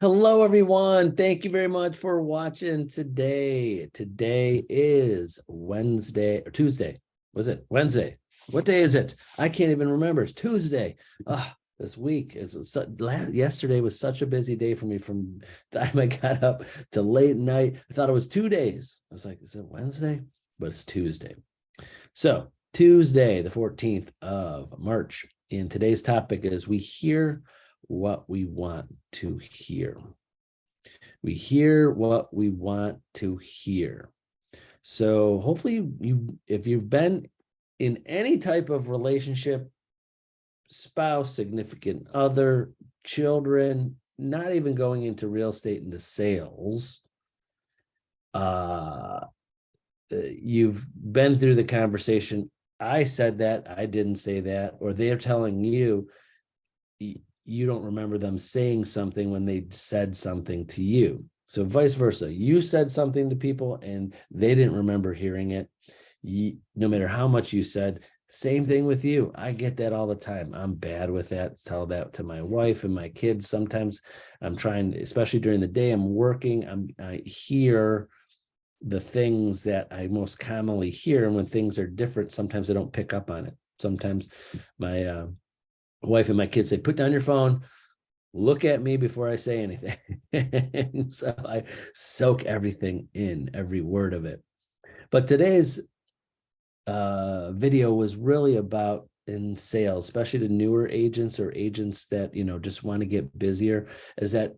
Hello, everyone. Thank you very much for watching today. Today is Wednesday or Tuesday. Was it Wednesday? What day is it? I can't even remember. It's Tuesday. This week yesterday was such a busy day for me from the time I got up to late at night. I thought it was 2 days. I was like, is it Wednesday? But it's Tuesday. So Tuesday, the 14th of March. And today's topic is we hear what we want to hear. We hear what we want to hear. So hopefully if you've been in any type of relationship, spouse, significant other, children, not even going into real estate, into sales, you've been through the conversation. I said that, I didn't say that, or they're telling you, you don't remember them saying something when they said something to you. So vice versa. You said something to people and they didn't remember hearing it. No matter how much you said, same thing with you. I get that all the time. I'm bad with that. Tell that to my wife and my kids. Sometimes I'm trying, especially during the day, I'm working. I hear the things that I most commonly hear. And when things are different, sometimes I don't pick up on it. Sometimes my wife and my kids say, put down your phone, look at me before I say anything. So I soak everything in, every word of it. But today's video was really about in sales, especially to newer agents or agents that, just want to get busier, is that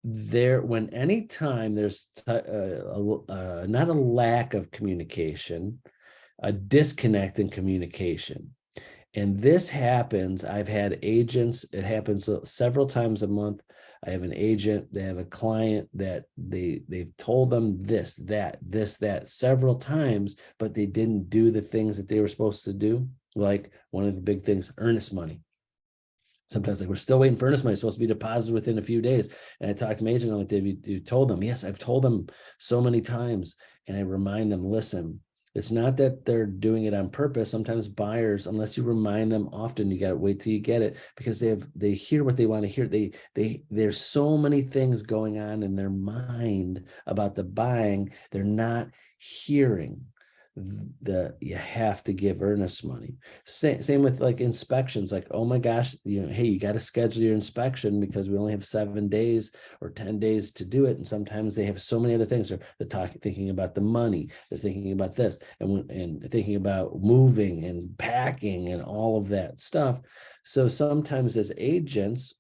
when anytime there's not a lack of communication, a disconnect in communication. And this happens, I've had agents, it happens several times a month. I have an agent, they have a client that they've told them this, that several times, but they didn't do the things that they were supposed to do. Like one of the big things, earnest money. Sometimes like we're still waiting for earnest money. It's supposed to be deposited within a few days. And I talked to my agent, I'm like, you told them? Yes, I've told them so many times. And I remind them, listen, it's not that they're doing it on purpose. Sometimes buyers, unless you remind them often, you got to wait till you get it, because they hear what they want to hear. There's so many things going on in their mind about the buying. They're not hearing you have to give earnest money. Same with like inspections, like, oh my gosh, hey, you got to schedule your inspection because we only have 7 days or 10 days to do it. And sometimes they have so many other things. They're thinking about the money, they're thinking about this and thinking about moving and packing and all of that stuff. So sometimes as agents,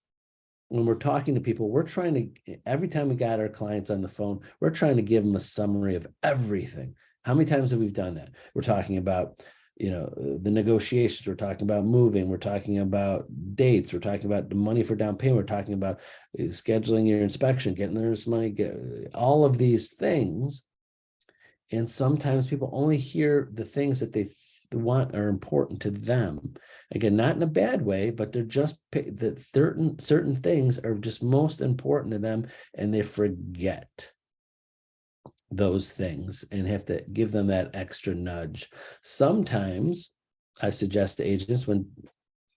when we're talking to people, we're trying to, every time we got our clients on the phone, we're trying to give them a summary of everything. How many times have we done that? We're talking about, the negotiations, we're talking about moving, we're talking about dates, we're talking about the money for down payment, we're talking about scheduling your inspection, getting their money, all of these things. And sometimes people only hear the things that they want are important to them. Again, not in a bad way, but they're just that certain things are just most important to them, and they forget those things and have to give them that extra nudge. Sometimes I suggest to agents when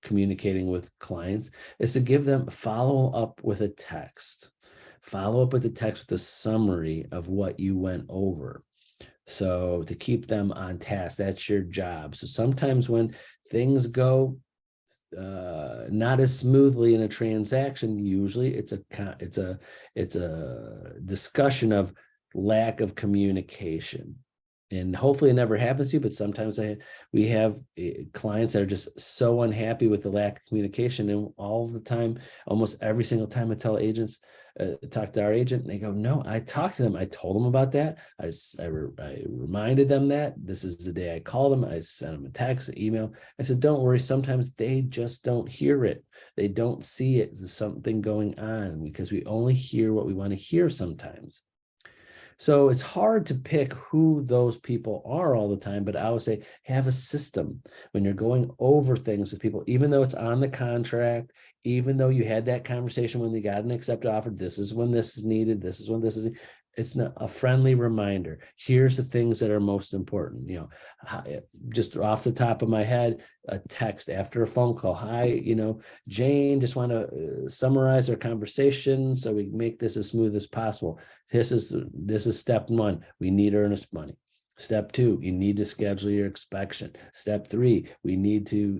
communicating with clients is to give them follow up with a text. Follow up with the text with a summary of what you went over. So to keep them on task, that's your job. So sometimes when things go not as smoothly in a transaction, usually it's a discussion of lack of communication. And hopefully it never happens to you, but sometimes we have clients that are just so unhappy with the lack of communication. And all the time, almost every single time I tell agents, talk to our agent, and they go, no, I talked to them. I told them about that. I reminded them that this is the day I called them. I sent them a text, an email. I said, don't worry. Sometimes they just don't hear it. They don't see it. There's something going on because we only hear what we want to hear sometimes. So it's hard to pick who those people are all the time, but I would say have a system when you're going over things with people, even though it's on the contract, even though you had that conversation when they got an accepted offer, this is when this is needed, this is when this is, It's not a friendly reminder. Here's the things that are most important. Just off the top of my head, a text after a phone call. Hi, Jane, just want to summarize our conversation so we make this as smooth as possible. This is step one. We need earnest money. Step two, you need to schedule your inspection. Step three, we need to,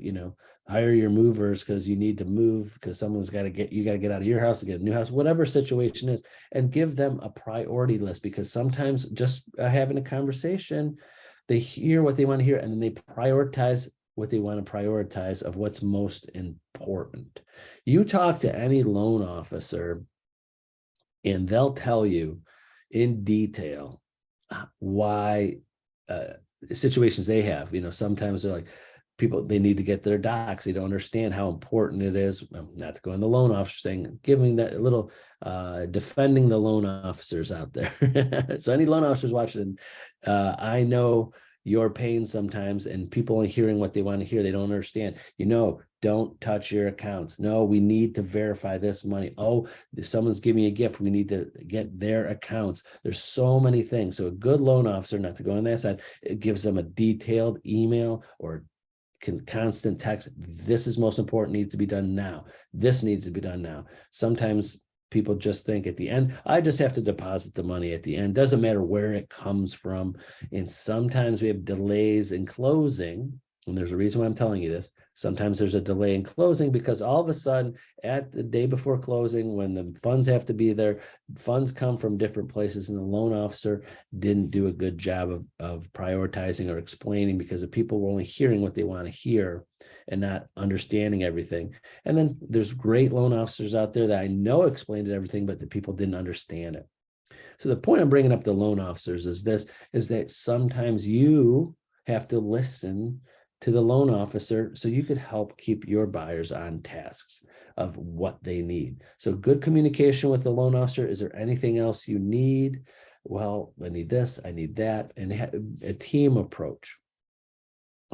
hire your movers because you need to move because you got to get out of your house to get a new house, whatever situation is, and give them a priority list, because sometimes just having a conversation, they hear what they want to hear and then they prioritize what they want to prioritize of what's most important. You talk to any loan officer and they'll tell you in detail why situations they have. Sometimes they're like, people, they need to get their docs. They don't understand how important it is. Not to go in the loan officer thing, giving that a little defending the loan officers out there. So any loan officers watching, I know your pain sometimes, and people only hearing what they want to hear. They don't understand. Don't touch your accounts. No, we need to verify this money. Oh, if someone's giving a gift, we need to get their accounts. There's so many things. So a good loan officer, not to go on that side, it gives them a detailed email or constant text. This is most important, needs to be done now. This needs to be done now. Sometimes people just think at the end, I just have to deposit the money at the end. Doesn't matter where it comes from. And sometimes we have delays in closing. And there's a reason why I'm telling you this. Sometimes there's a delay in closing because all of a sudden at the day before closing, when the funds have to be there, funds come from different places and the loan officer didn't do a good job of prioritizing or explaining, because the people were only hearing what they want to hear and not understanding everything. And then there's great loan officers out there that I know explained everything, but the people didn't understand it. So the point I'm bringing up the loan officers is that sometimes you have to listen to the loan officer so you could help keep your buyers on tasks of what they need. So good communication with the loan officer. Is there anything else you need? Well, I need this, I need that, and a team approach.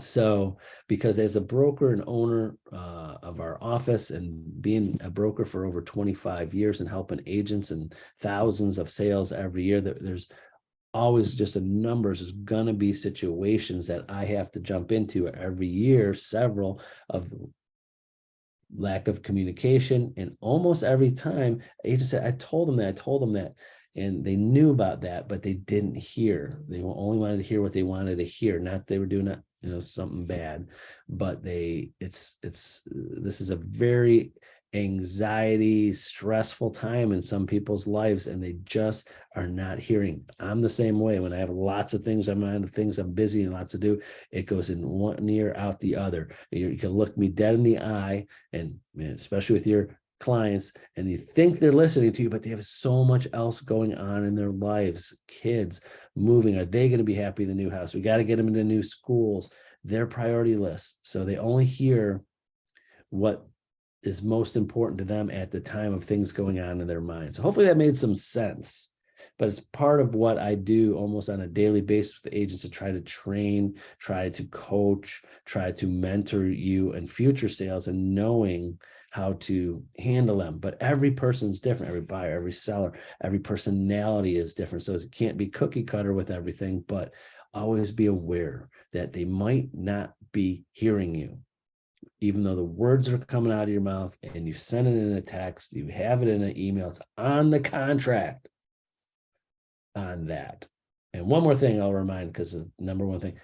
So, because as a broker and owner of our office, and being a broker for over 25 years and helping agents and thousands of sales every year, there's always just there's going to be situations that I have to jump into every year, several of lack of communication. And almost every time agents said, I told them that, and they knew about that, but they didn't hear. They only wanted to hear what they wanted to hear, not they were doing something bad. But this is a very anxiety, stressful time in some people's lives, and they just are not hearing. I'm the same way. When I have lots of things I'm on, things I'm busy and lots to do, it goes in one ear out the other. You can look me dead in the eye, and especially with your clients, and you think they're listening to you, but they have so much else going on in their lives. Kids moving, are they going to be happy in the new house? We got to get them into new schools, their priority list. So they only hear what is most important to them at the time of things going on in their mind. So hopefully that made some sense, but it's part of what I do almost on a daily basis with agents, to try to train, try to coach, try to mentor you in future sales and knowing how to handle them. But every person's different, every buyer, every seller, every personality is different. So it can't be cookie cutter with everything, but always be aware that they might not be hearing you. Even though the words are coming out of your mouth and you send it in a text, you have it in an email, it's on the contract on that. And one more thing I'll remind, because the number one thing,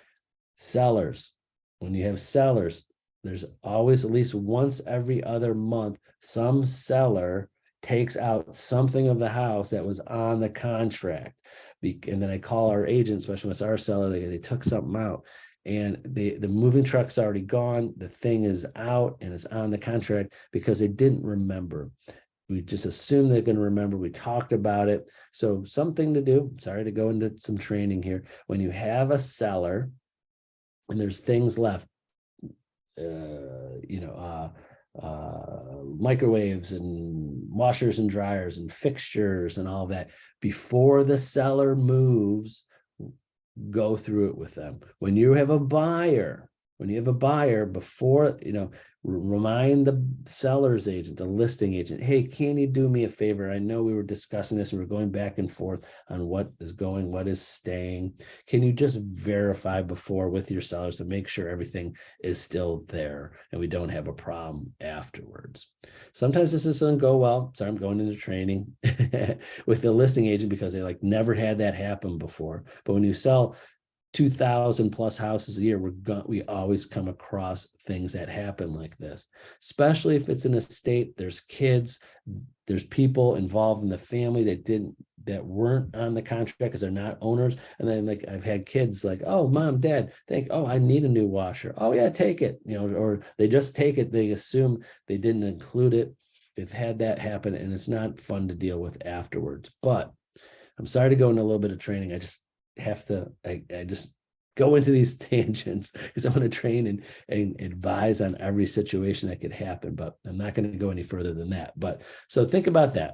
sellers, when you have sellers, there's always at least once every other month, some seller takes out something of the house that was on the contract. And then I call our agent, especially when it's our seller, they took something out. And the moving truck's already gone, the thing is out and it's on the contract because they didn't remember. We just assume they're going to remember. We talked about it. So something to do, sorry to go into some training here. When you have a seller and there's things left, microwaves and washers and dryers and fixtures and all that, before the seller moves, go through it with them. When you have a buyer before, Remind the seller's agent, the listing agent, hey, can you do me a favor? I know we were discussing this and we're going back and forth on what is going, what is staying. Can you just verify before with your sellers to make sure everything is still there and we don't have a problem afterwards? Sometimes this doesn't go well. Sorry, I'm going into training with the listing agent because they like never had that happen before. But when you sell 2,000 plus houses a year, we always come across things that happen like this, especially if it's in a state, there's kids, there's people involved in the family that weren't on the contract because they're not owners. And then like I've had kids like, oh, mom, dad, I need a new washer. Oh yeah, take it, or they just take it. They assume they didn't include it. We've had that happen and it's not fun to deal with afterwards. But I'm sorry to go into a little bit of training. I just have to, I just go into these tangents because I want to train and advise on every situation that could happen, but I'm not going to go any further than that. But so think about that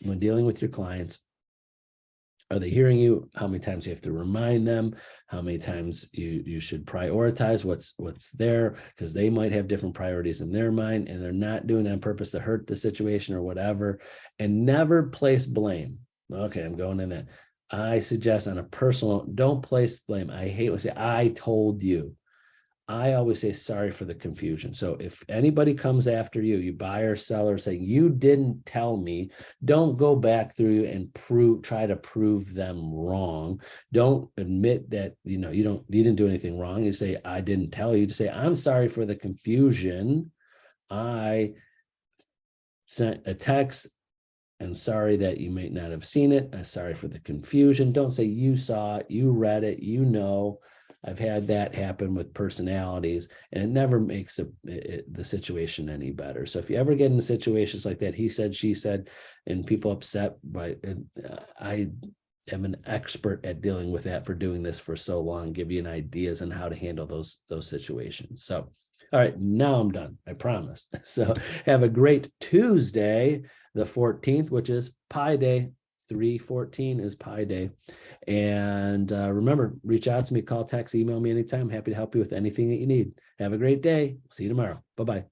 when dealing with your clients. Are they hearing you? How many times you have to remind them? How many times you should prioritize what's there, because they might have different priorities in their mind and they're not doing it on purpose to hurt the situation or whatever. And never place blame. Okay, I'm going in that. I suggest on a personal, don't place blame. I hate when I say, I told you. I always say sorry for the confusion. So if anybody comes after you, you buyer, seller, saying you didn't tell me, don't go back through and try to prove them wrong. Don't admit that you didn't do anything wrong. You say, I didn't tell you. To say, I'm sorry for the confusion. I sent a text and sorry that you may not have seen it. I'm sorry for the confusion. Don't say you saw it, you read it, I've had that happen with personalities, and it never makes the situation any better. So if you ever get into situations like that, he said, she said, and people upset, I am an expert at dealing with that for doing this for so long, give you ideas on how to handle those situations. So, all right, now I'm done, I promise. So have a great Tuesday, the 14th, which is Pi Day. 3/14 is Pi Day. And remember, reach out to me, call, text, email me anytime. Happy to help you with anything that you need. Have a great day. See you tomorrow. Bye-bye.